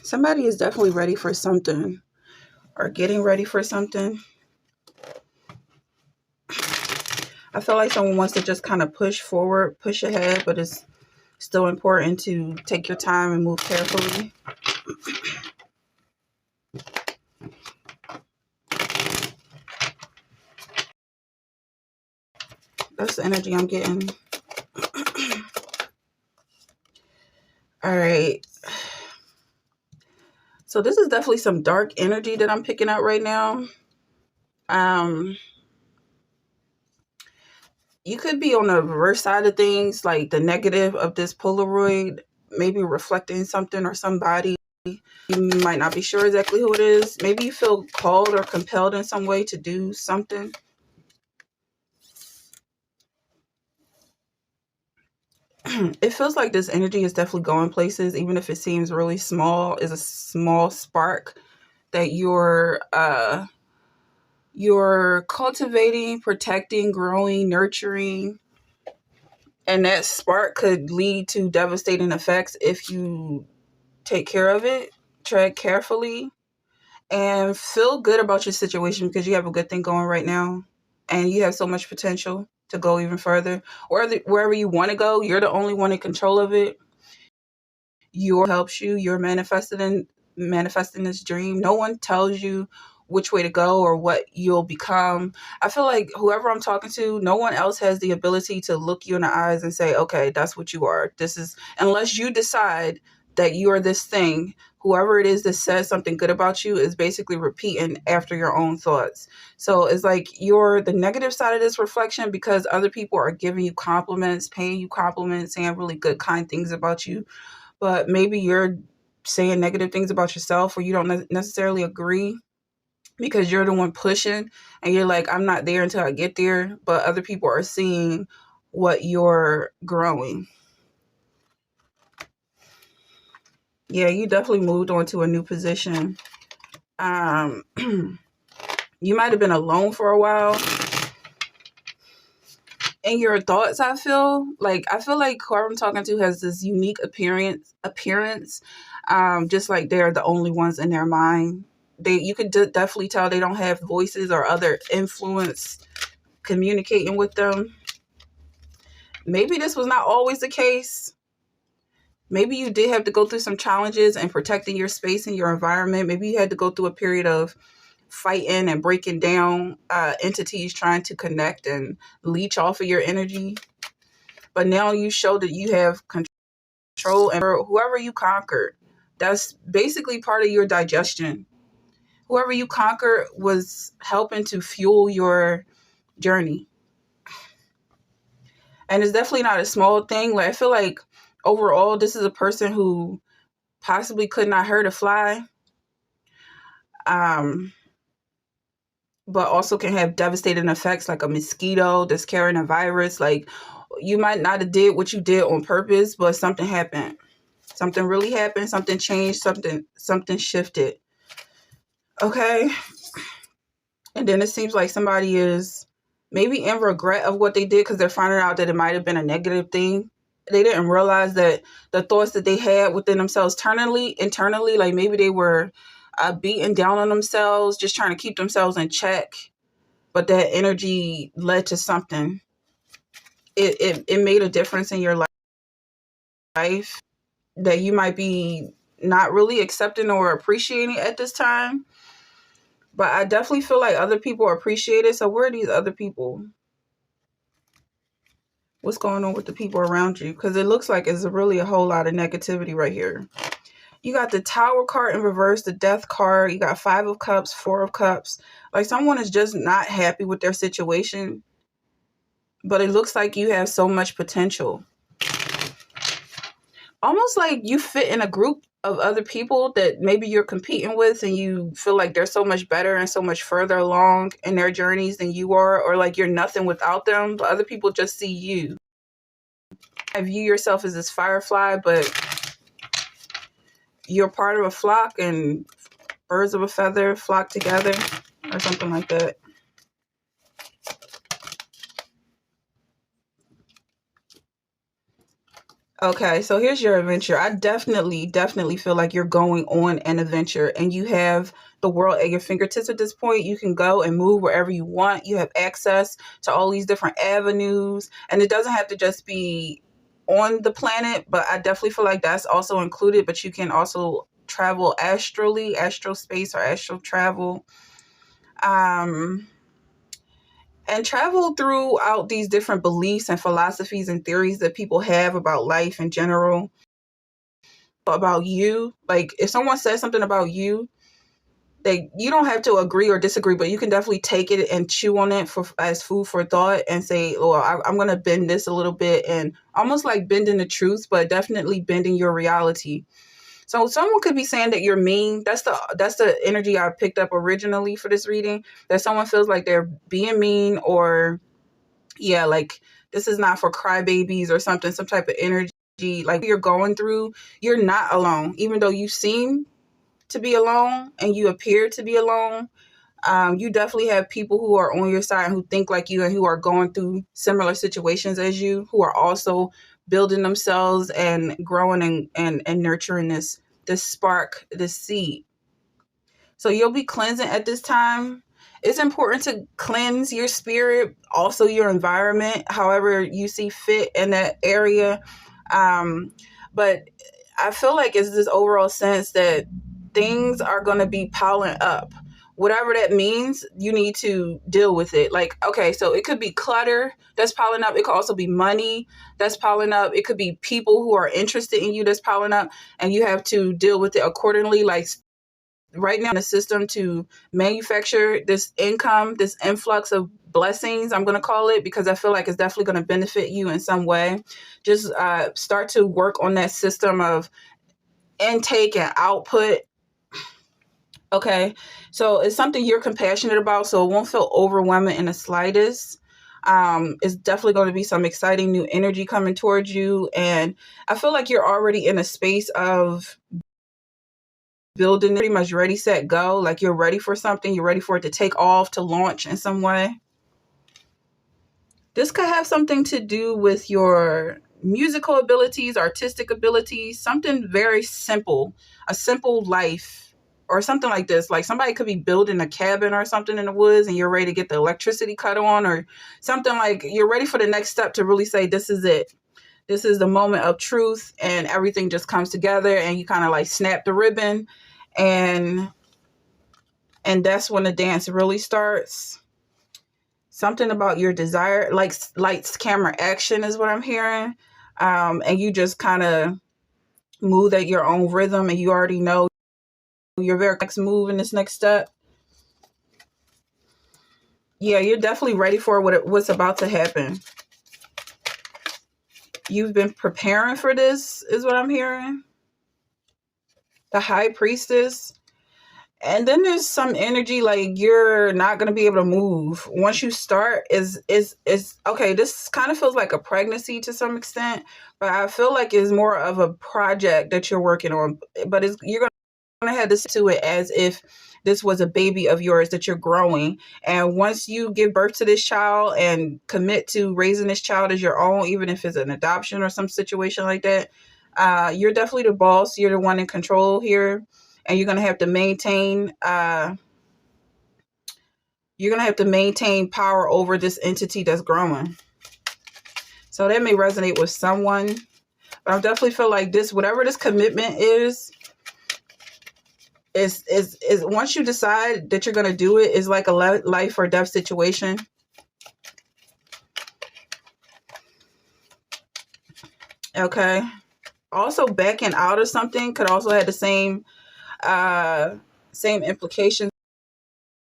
Somebody is definitely ready for something or getting ready for something. I feel like someone wants to just kind of push forward, push ahead, but it's still important to take your time and move carefully. That's the energy I'm getting. All right. So this is definitely some dark energy that I'm picking out right now. You could be on the reverse side of things, like the negative of this Polaroid, maybe reflecting something or somebody. You might not be sure exactly who it is. Maybe you feel called or compelled in some way to do something. It feels like this energy is definitely going places, even if it seems really small. Is a small spark that you're cultivating, protecting, growing, nurturing, and that spark could lead to devastating effects if you take care of it, tread carefully, and feel good about your situation because you have a good thing going right now and you have so much potential to go even further. Wherever you want to go, you're the only one in control of it. Your helps you, you're manifesting this dream. No one tells you which way to go or what you'll become. I feel like whoever I'm talking to, no one else has the ability to look you in the eyes and say, okay, that's what you are. This is, unless you decide that you are this thing, whoever it is that says something good about you is basically repeating after your own thoughts. So it's like you're the negative side of this reflection because other people are giving you compliments, paying you compliments, saying really good, kind things about you, but maybe you're saying negative things about yourself or you don't necessarily agree because you're the one pushing and you're like, I'm not there until I get there, but other people are seeing what you're growing. Yeah, you definitely moved on to a new position. um you might have been alone for a while in your thoughts. I feel like whoever I'm talking to has this unique appearance, just like they're the only ones in their mind. You could definitely tell they don't have voices or other influence communicating with them. Maybe this was not always the case. Maybe you did have to go through some challenges in protecting your space and your environment. Maybe you had to go through a period of fighting and breaking down entities trying to connect and leech off of your energy. But now you show that you have control, and whoever you conquered, that's basically part of your digestion. Whoever you conquered was helping to fuel your journey. And it's definitely not a small thing. Like, I feel like overall, this is a person who possibly could not hurt a fly, um, but also can have devastating effects like a mosquito that's carrying a virus. Like, you might not have did what you did on purpose, but something happened. Something really happened. Something changed. Something shifted. Okay. And then it seems like somebody is maybe in regret of what they did because they're finding out that it might have been a negative thing. They didn't realize that the thoughts that they had within themselves internally, like maybe they were beating down on themselves, just trying to keep themselves in check. But that energy led to something. It made a difference in your life that you might be not really accepting or appreciating at this time. But I definitely feel like other people appreciate it. So where are these other people? What's going on with the people around you? Because it looks like it's really a whole lot of negativity right here. You got the Tower card in reverse, the Death card. You got Five of Cups, Four of Cups. Like someone is just not happy with their situation. But it looks like you have so much potential. Almost like you fit in a group of other people that maybe you're competing with and you feel like they're so much better and so much further along in their journeys than you are, or like you're nothing without them, but other people just see you. I view yourself as this firefly, but you're part of a flock and birds of a feather flock together or something like that. Okay, so here's your adventure. I definitely feel like you're going on an adventure and you have the world at your fingertips at this point. You can go and move wherever you want. You have access to all these different avenues, and it doesn't have to just be on the planet, but I definitely feel like that's also included. But you can also travel astrally, astral space, or astral travel. Um, and travel throughout these different beliefs and philosophies and theories that people have about life in general, about you. Like if someone says something about you, you don't have to agree or disagree, but you can definitely take it and chew on it for as food for thought and say, well, I'm going to bend this a little bit, and almost like bending the truth, but definitely bending your reality. So someone could be saying that you're mean. That's the energy I picked up originally for this reading, that someone feels like they're being mean, or yeah, like this is not for crybabies or something, some type of energy like you're going through. You're not alone, even though you seem to be alone and you appear to be alone. You definitely have people who are on your side, who think like you, and who are going through similar situations as you, who are also building themselves and growing and nurturing this spark, this seed. So you'll be cleansing at this time. It's important to cleanse your spirit, also your environment, however you see fit in that area. But I feel like it's this overall sense that things are going to be piling up. Whatever that means, you need to deal with it. Like, okay, so it could be clutter that's piling up. It could also be money that's piling up. It could be people who are interested in you that's piling up, and you have to deal with it accordingly. Like right now in the system to manufacture this income, this influx of blessings, I'm going to call it, because I feel like it's definitely going to benefit you in some way. Just start to work on that system of intake and output. Okay, so it's something you're compassionate about, so it won't feel overwhelming in the slightest. It's definitely going to be some exciting new energy coming towards you, and I feel like you're already in a space of building, pretty much ready, set, go. Like you're ready for something, you're ready for it to take off, to launch in some way. This could have something to do with your musical abilities, artistic abilities, something very simple, a simple life, or something like this. Like somebody could be building a cabin or something in the woods, and you're ready to get the electricity cut on, or something. Like you're ready for the next step to really say, this is it. This is the moment of truth, and everything just comes together, and you kind of like snap the ribbon, and that's when the dance really starts. Something about your desire, like lights, camera, action is what I'm hearing. And you just kind of move at your own rhythm, and you already know your very next move in this next step. Yeah, you're definitely ready for what's about to happen. You've been preparing for this, is what I'm hearing. The High Priestess. And then there's some energy like you're not going to be able to move once you start. Is okay, this kind of feels like a pregnancy to some extent, but I feel like it's more of a project that you're working on. But you're going to have this to it as if this was a baby of yours that you're growing. And once you give birth to this child and commit to raising this child as your own, even if it's an adoption or some situation like that, you're definitely the boss. You're the one in control here, and you're gonna have to maintain. You're gonna have to maintain power over this entity that's growing. So that may resonate with someone, but I definitely feel like this, whatever this commitment is once you decide that you're gonna do it, is like a life or death situation. Okay. Also, backing out of something could also have the same implications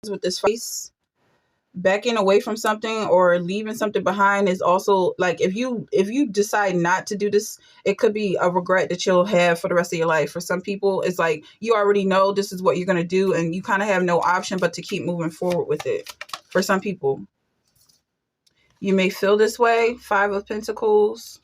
with this face. Backing away from something or leaving something behind is also like, if you decide not to do this, it could be a regret that you'll have for the rest of your life. For some people, it's like you already know this is what you're going to do, and you kind of have no option but to keep moving forward with it. For some people, you may feel this way. 5 of Pentacles.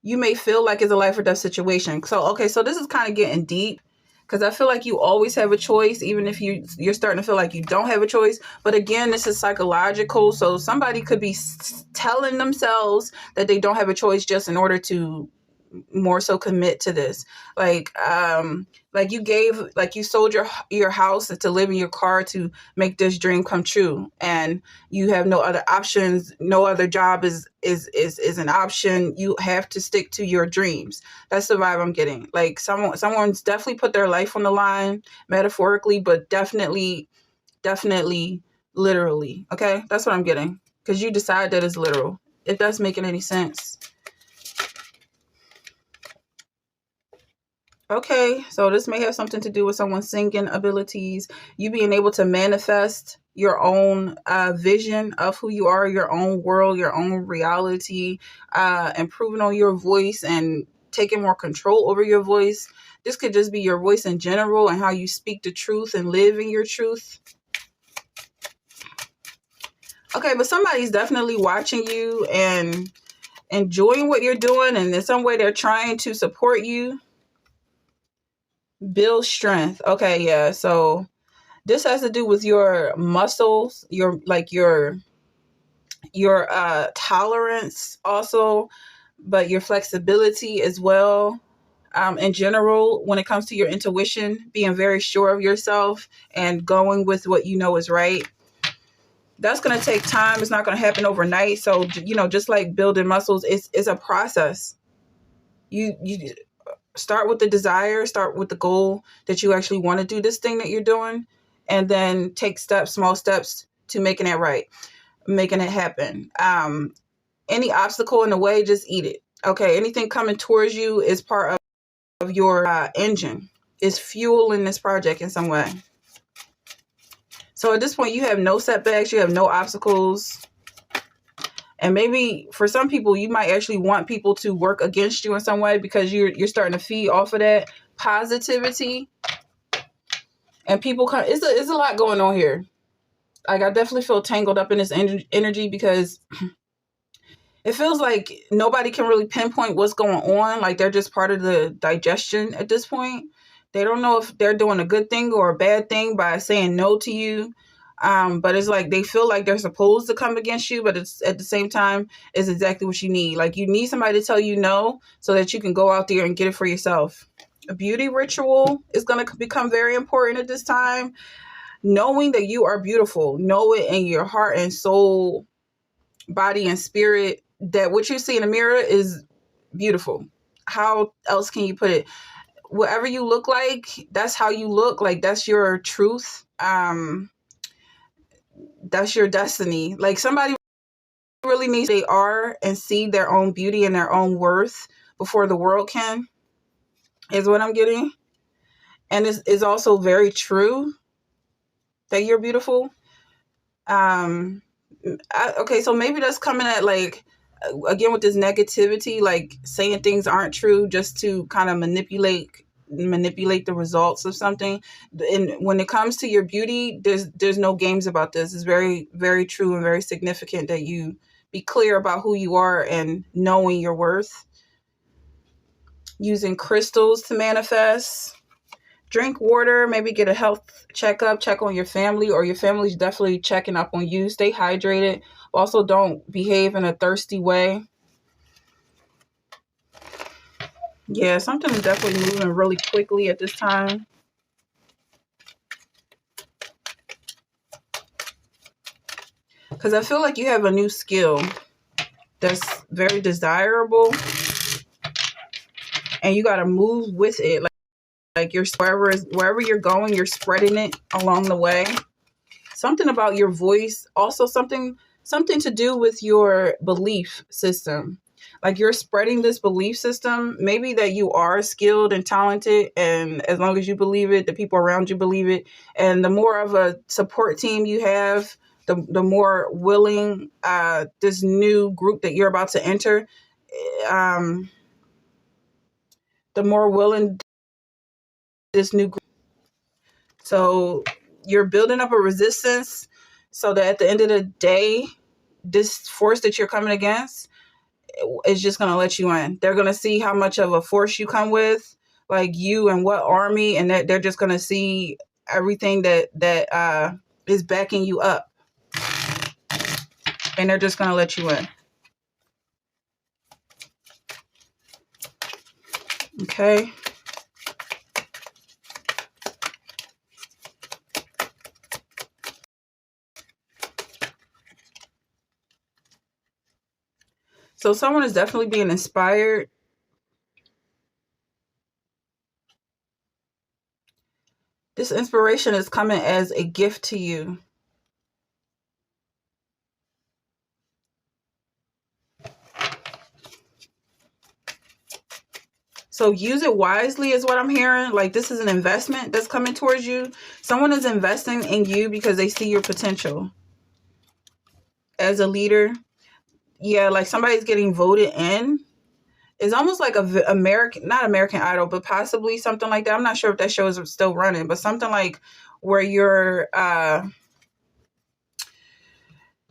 You may feel like it's a life or death situation. So, okay, so this is kind of getting deep. because I feel like you always have a choice, even if you're starting to feel like you don't have a choice. But again, this is psychological, so somebody could be telling themselves that they don't have a choice just in order to more so commit to this. Like you sold your house to live in your car to make this dream come true, and you have no other options. No other job is an option. You have to stick to your dreams. That's the vibe I'm getting. Like someone's definitely put their life on the line, metaphorically, but definitely literally. Okay, that's what I'm getting, because you decide that it's literal, if that's making any sense. Okay, so this may have something to do with someone's singing abilities, you being able to manifest your own vision of who you are, your own world, your own reality, improving on your voice and taking more control over your voice. This could just be your voice in general and how you speak the truth and live in your truth. Okay, but somebody's definitely watching you and enjoying what you're doing, and in some way they're trying to support you. Build strength. Okay, yeah. So this has to do with your muscles, your tolerance also, but your flexibility as well. In general, when it comes to your intuition, being very sure of yourself and going with what you know is right. That's going to take time. It's not going to happen overnight. So, just like building muscles, it's a process. You start with the desire, start with the goal that you actually want to do this thing that you're doing, and then take small steps to making it right, making it happen. Any obstacle in the way, just eat it. Okay, anything coming towards you is part of your engine, is fuel in this project in some way. So at this point, you have no setbacks, you have no obstacles. And maybe for some people, you might actually want people to work against you in some way, because you're starting to feed off of that positivity. And people it's a lot going on here. Like, I definitely feel tangled up in this energy, because it feels like nobody can really pinpoint what's going on. Like, they're just part of the digestion at this point. They don't know if they're doing a good thing or a bad thing by saying no to you. But it's like they feel like they're supposed to come against you, but it's at the same time is exactly what you need. Like, you need somebody to tell you no so that you can go out there and get it for yourself. A beauty ritual is going to become very important at this time. Knowing that you are beautiful, know it in your heart and soul, body and spirit, that what you see in the mirror is beautiful. How else can you put it? Whatever you look like, that's how you look. Like, that's your truth. That's your destiny. Like, somebody really needs they are and see their own beauty and their own worth before the world can, is what I'm getting. And it's also very true that you're beautiful. Okay, so maybe that's coming at, like, again, with this negativity, like saying things aren't true just to kind of manipulate the results of something. And when it comes to your beauty, there's no games about this. It's very, very true and very significant that you be clear about who you are and knowing your worth. Using crystals to manifest. Drink water, maybe get a health checkup, check on your family, or your family's definitely checking up on you. Stay hydrated. Also, don't behave in a thirsty way. Yeah, something is definitely moving really quickly at this time. Because I feel like you have a new skill that's very desirable, and you got to move with it. Like you're wherever you're going, you're spreading it along the way. Something about your voice, also something to do with your belief system. Like, you're spreading this belief system, maybe that you are skilled and talented, and as long as you believe it, the people around you believe it. And the more of a support team you have, the more willing this new group that you're about to enter, the more willing this new group. So you're building up a resistance so that at the end of the day, this force that you're coming against is just going to let you in. They're going to see how much of a force you come with, like you and what army, and that they're just going to see everything that is backing you up, and they're just going to let you in. Okay. So someone is definitely being inspired. This inspiration is coming as a gift to you. So use it wisely is what I'm hearing. Like, this is an investment that's coming towards you. Someone is investing in you because they see your potential as a leader. Yeah, like somebody's getting voted in. It's almost like not American Idol, but possibly something like that. I'm not sure if that show is still running, but something like where you're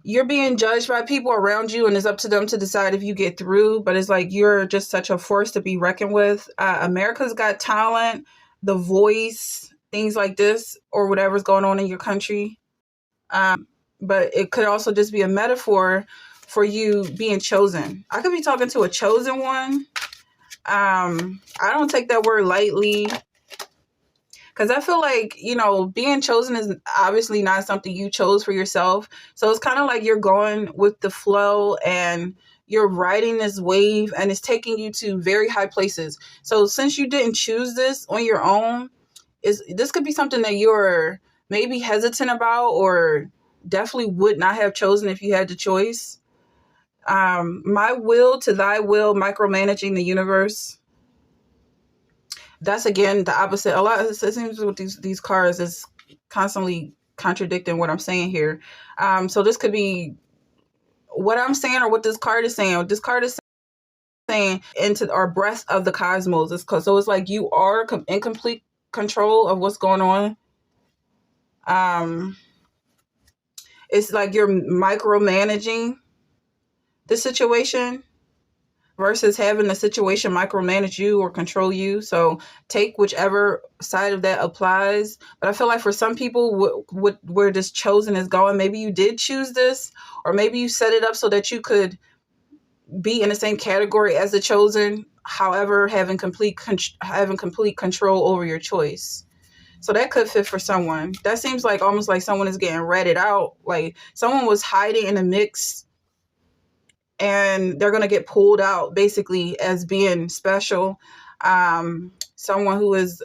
being judged by people around you, and it's up to them to decide if you get through. But it's like you're just such a force to be reckoned with. America's Got Talent, The Voice, things like this, or whatever's going on in your country. But it could also just be a metaphor for you being chosen. I could be talking to a chosen one. I don't take that word lightly, because I feel like, being chosen is obviously not something you chose for yourself. So it's kind of like you're going with the flow and you're riding this wave, and it's taking you to very high places. So since you didn't choose this on your own, this could be something that you're maybe hesitant about, or definitely would not have chosen if you had the choice. My will to thy will, micromanaging the universe. That's again the opposite. A lot of it seems with these cards is constantly contradicting what I'm saying here. So this could be what I'm saying or what this card is saying. What this card is saying into our breath of the cosmos. So it's like you are in complete control of what's going on. It's like you're micromanaging the situation versus having the situation micromanage you or control you. So take whichever side of that applies. But I feel like for some people, where this chosen is going, maybe you did choose this, or maybe you set it up so that you could be in the same category as the chosen, however, having complete control over your choice. So that could fit for someone. That seems like almost like someone is getting ratted out. Like someone was hiding in the mix, and they're going to get pulled out basically as being special. Someone who is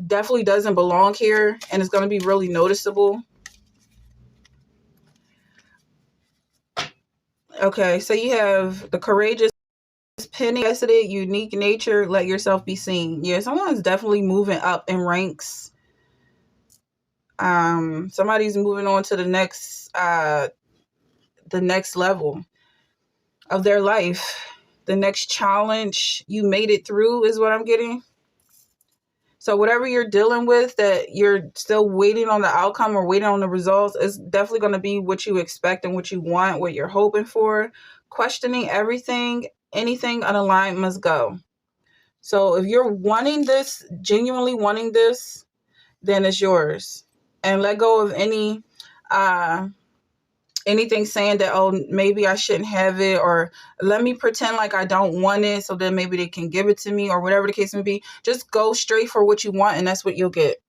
definitely doesn't belong here and is going to be really noticeable. Okay, so you have the courageous, penny, unique nature, let yourself be seen. Yeah, someone's definitely moving up in ranks. Somebody's moving on to the next level of their life. The next challenge, you made it through is what I'm getting. So whatever you're dealing with that you're still waiting on the outcome or waiting on the results, is definitely going to be what you expect and what you want, what you're hoping for. Questioning everything, anything unaligned must go. So if you're wanting this, genuinely wanting this, then it's yours. And let go of anything saying that, oh, maybe I shouldn't have it, or let me pretend like I don't want it so then maybe they can give it to me, or whatever the case may be. Just go straight for what you want, and that's what you'll get.